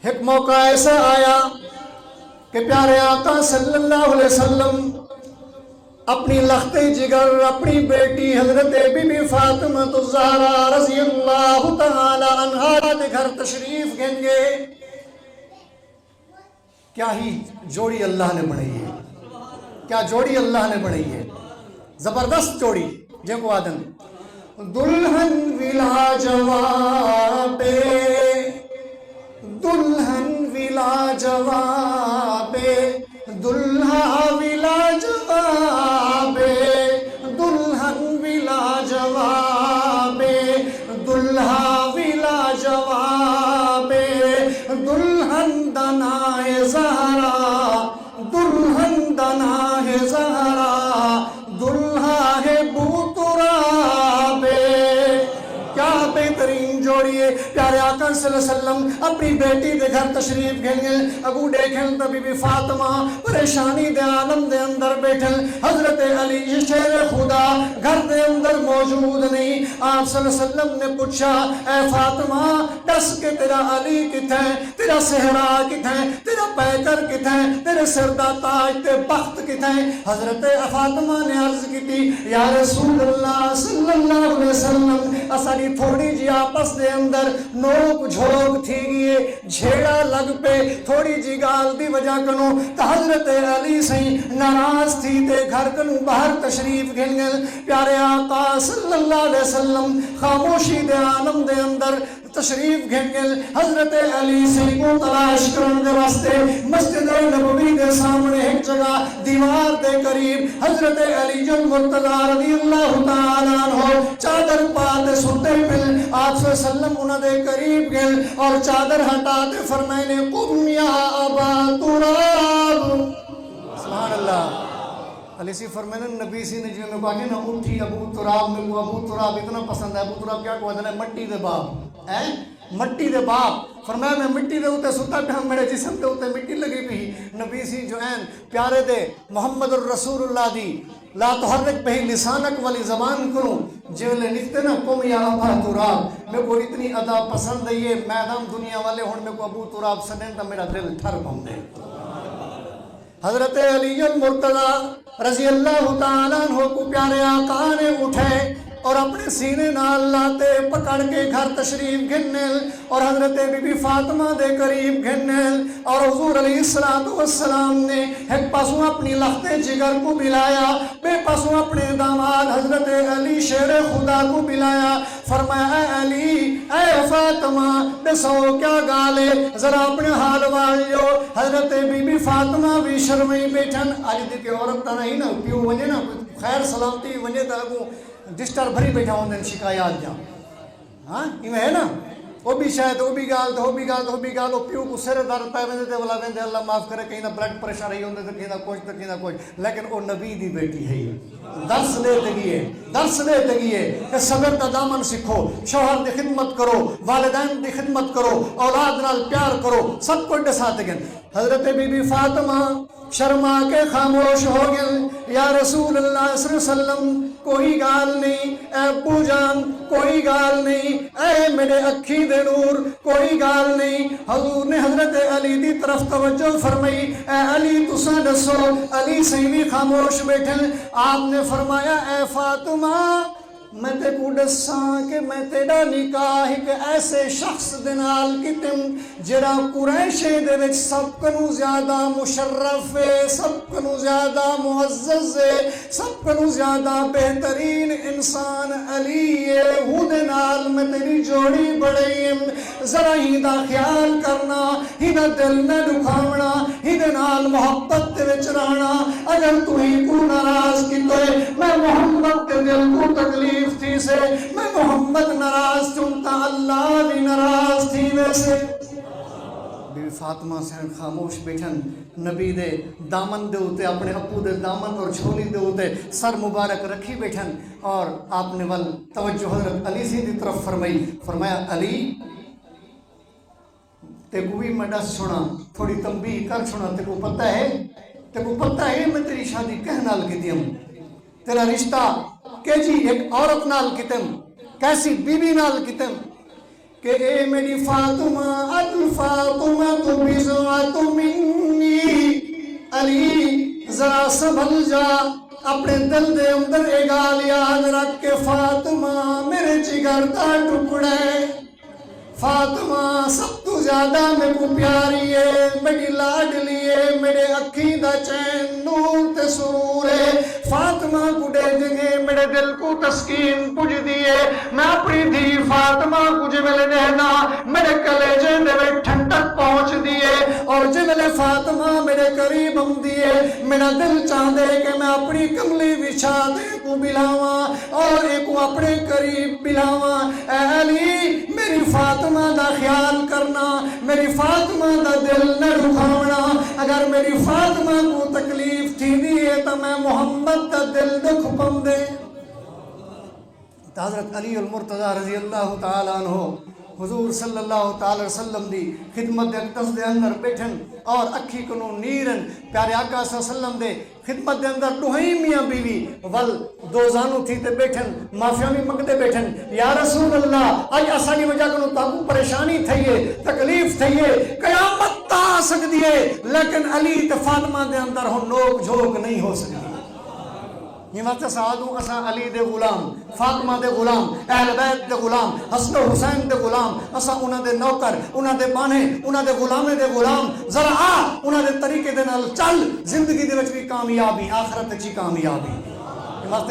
ایک موقع ایسا آیا کہ پیارے آقا صلی اللہ علیہ وسلم اپنی لخت جگر اپنی بیٹی حضرت بی بی فاطمہ الزہرا رضی اللہ تعالی عنہا کے گھر تشریف گئیں گے. کیا ہی جوڑی اللہ نے بنائی ہے، کیا جوڑی اللہ نے بنائی ہے، زبردست جوڑی. جن کو آدن دلہن ولا جوابے، دلہن ولا جوابے، دلہا ولا جوابے، دلہن ولا جوابے، دلہا ولا جوابے، دلہن دنائے زہرا، دلہن دنائے زہرا، دلہا ہے بوترابے. کیا بہترین جوڑی ہے. پیارے آقا صلی اللہ علیہ وسلم اپنی بیٹی دے گھر تشریف گئیں. اگو دیکھیں تو بی بی فاطمہ پریشانی دے عالم دے اندر بیٹھن. حضرت علی شیر خدا گھر دے اندر موجود نہیں. آپ صلی اللہ علیہ وسلم نے پوچھا اے فاطمہ دس کے تیرا علی کتھیں، تیرا صحرا کتھیں، تیرا پیکر کتھیں، تیرے سر دا تاج تے بخت کتھیں. حضرت فاطمہ نے عرض کی تھی یا رسول اللہ صلی اللہ علیہ وسلم اساڑی تھوڑی جی آپس دے اندر نوک جھوک تھی گئے، جھیڑا لگ پہ تھوڑی جی گال دی وجہ کنو تا حضرت علی سہیں ناراض تھی تے گھر کنو باہر تشریف گھن گل. پیارے آقا صلی اللہ علیہ وسلم خاموشی دے عالم دے اندر تشریف گھن گل. حضرت علی سے کو تلاش کرن دے واسطے مسجد نبوی دے سامنے ایک جگہ دیوار دے قریب حضرت علی جن مرتضی رضی اللہ تعالیٰ عنہ چادر پاتے سوتے پل. آپ صلی اللہ علیہ وسلم انہ دے قریب گل اور چادر ہٹاتے فرمائنے قم یا ابا تراب. سبحان اللہ. علی سی فرمائنے نبی سی نے جو میں کہا کہ نا اٹھی ابو تراب میں وہ ابو تراب اتنا پسند ہے. ابو تراب کیا کہا ہے؟ مٹی دے باپ، مٹی دے باپ. فرمایا میں مٹی دے ہوتے ستا پہ ہم میرے جسم دے ہوتے مٹی لگی بھی. نبی سی جو این پیارے دے محمد الرسول اللہ دی لا تحرک پہی لسانک والی زبان کروں جو لے لکھتے نا قم یا ابا تراب. میں کو اتنی ادا پسند ہے یہ میدان دنیا والے ہون میں کو ابو تراب سنیں تا میرا دل ٹھر بھم دے. حضرت علی المرتضی رضی اللہ تعالیٰ عنہ کو پیارے آقا نے اٹھے اور اپنے سینے نال لاتے پکڑ کے گھر تشریف گھننے اور حضرت بی بی فاطمہ دے قریب گھننے اور حضور علیہ السلام نے ایک پاسوں اپنی لخت جگر کو بلایا، بے پاسوں اپنے داماد حضرت علی شیر خدا کو بلایا. فرمایا اے علی اے فاطمہ دسو کیا گالے ذرا اپنے حال والیو. حضرت بی بی فاطمہ بھی شرمئی بیٹھن. آج دی کہ عورت تا نہیں نا پیو ونجے نا خیر سلامتی ونجے تا اگو ڈسٹر بھری بیٹھا ہوں دن شکایات جا. ہاں ایویں ہے نا وہ بھی شاید وہ بھی گال تو وہ بھی گال تو وہ بھی گال وہ پیو کو سر درد پہ ویندے تے والا ویندے اللہ معاف کرے کہیں نہ بلڈ پریشر رہی ہوندے تے کہیں نہ کچھ تے کہیں نہ کچھ. لیکن وہ نبی دی بیٹی ہے درس دیتے گئے، درس دیتے گئے کہ صبر دا دامن سکھو، شوہر دی خدمت کرو، والدین دی خدمت کرو، اولاد نال پیار کرو، سب کچھ دساتے گئے. حضرت بی بی فاطمہ شرما کے خاموش ہو گئے. یا رسول اللہ صلی اللہ علیہ وسلم کوئی گال نہیں، اے ابو جان کوئی گال نہیں، اے میرے اکھی دے نور کوئی گال نہیں. حضور نے حضرت علی دی طرف توجہ فرمائی اے علی تساں دسو. علی سے بھی خاموش بیٹھے. آپ نے فرمایا اے فاطمہ میں تے کو دساں کہ میں تیرا نکاح ایک ایسے شخص دے نال کیتم جڑا قریش دے وچ سب کنوں زیادہ مشرف ہے، سب کنوں زیادہ معزز ہے، سب کنوں زیادہ بہترین انسان علی ہے. وہ دے نال میں تیری جوڑی بڑھئی. ذرا ہی دا خیال کرنا، ہی دا دل نہ دکھاونا، ہی دے نال محبت دے وچ رہنا. اگر تو ہی کو ناراض کیتے میں محمد کے دل کو تکلیف تھی سے میں محمد ناراض چونتا اللہ بھی ناراض تھی ویسے. بی بی فاطمہ سے خاموش بیٹھن نبی دے دامن دے ہوتے اپنے ابو دے دامن اور جھولی دے ہوتے سر مبارک رکھی بیٹھن اور آپ نے ول توجہ حضرت علی سی دی طرف فرمائی. فرمایا علی تے کو بھی میں دس چھوڑا تھوڑی تنبیہ کر چھوڑا. تے کو پتہ ہے میں تیری شادی کہہ نال کی دیم، تیرا رشتہ کہ جی ایک عورت نال کتم کیسی بی بی نال کتم کہ اے میری فاطمہ الفاطمہ ذرا سنبھل جا، اپنے دل دے اندر اے گال یاد رکھ کے فاطمہ میرے جگر دا ٹکڑا ہے، فاطمہ سب تو زیادہ میں کو پیاری ہے، میری لاڈلی ہے، میرے اکھی دا چین نور تے سرور ہے، فاطمہ کو دے دیں میرے دل کو تسکین پوج دیے، میں اپنی دھی فاطمہ کو جملے دینا میرے کلیجے دے میں ٹھنڈک پہنچ دیے، اور جملے فاطمہ میرے قریب ہم دیے، میرا دل چاہدے کہ میں اپنی کملی بچھا دے کو بلاواں اور ایک کو اپنے قریب بلاواں، اے علی میری فاطمہ دا خیال کرنا، میری فاطمہ دا دل نہ دکھاونا، اگر میری فاطمہ کو تکلیف تھی دیئے تو میں محمد دا دل دکھ پم دے۔ حضرت علی المرتضی رضی اللہ تعالیٰ عنہ حضور صلی اللہ تعالی وسلم دی خدمت اقدس دے اندر بیٹھن اور اکھی کنو نیرن پیارے آقا صلی اللہ علیہ وسلم دے خدمت دے اندر دوہی میاں بیوی ول دو زانو تھی تے بیٹھن معافیاں مگدے بیٹھن، یا رسول اللہ آج اسانی وجہ کنو تاکو پریشانی تھئیے تکلیف تھئیے قیامت تا سکتی ہے، لیکن علی تے فاطمہ دے اندر ہم نوک جھوک نہیں ہو سکتی۔ یہ وقت سعادوں اسا علی دے غلام، فاطمہ دے غلام، اہل بیت دے غلام، حسن و حسین دے غلام، اسا انہاں دے نوکر، انہاں دے بانے، انہاں دے غلامے دے غلام، ذرا آ انہاں دے طریقے دے نال چل، زندگی دے وچ بھی کامیابی، آخرت وچ بھی کامیابی۔ یہ وقت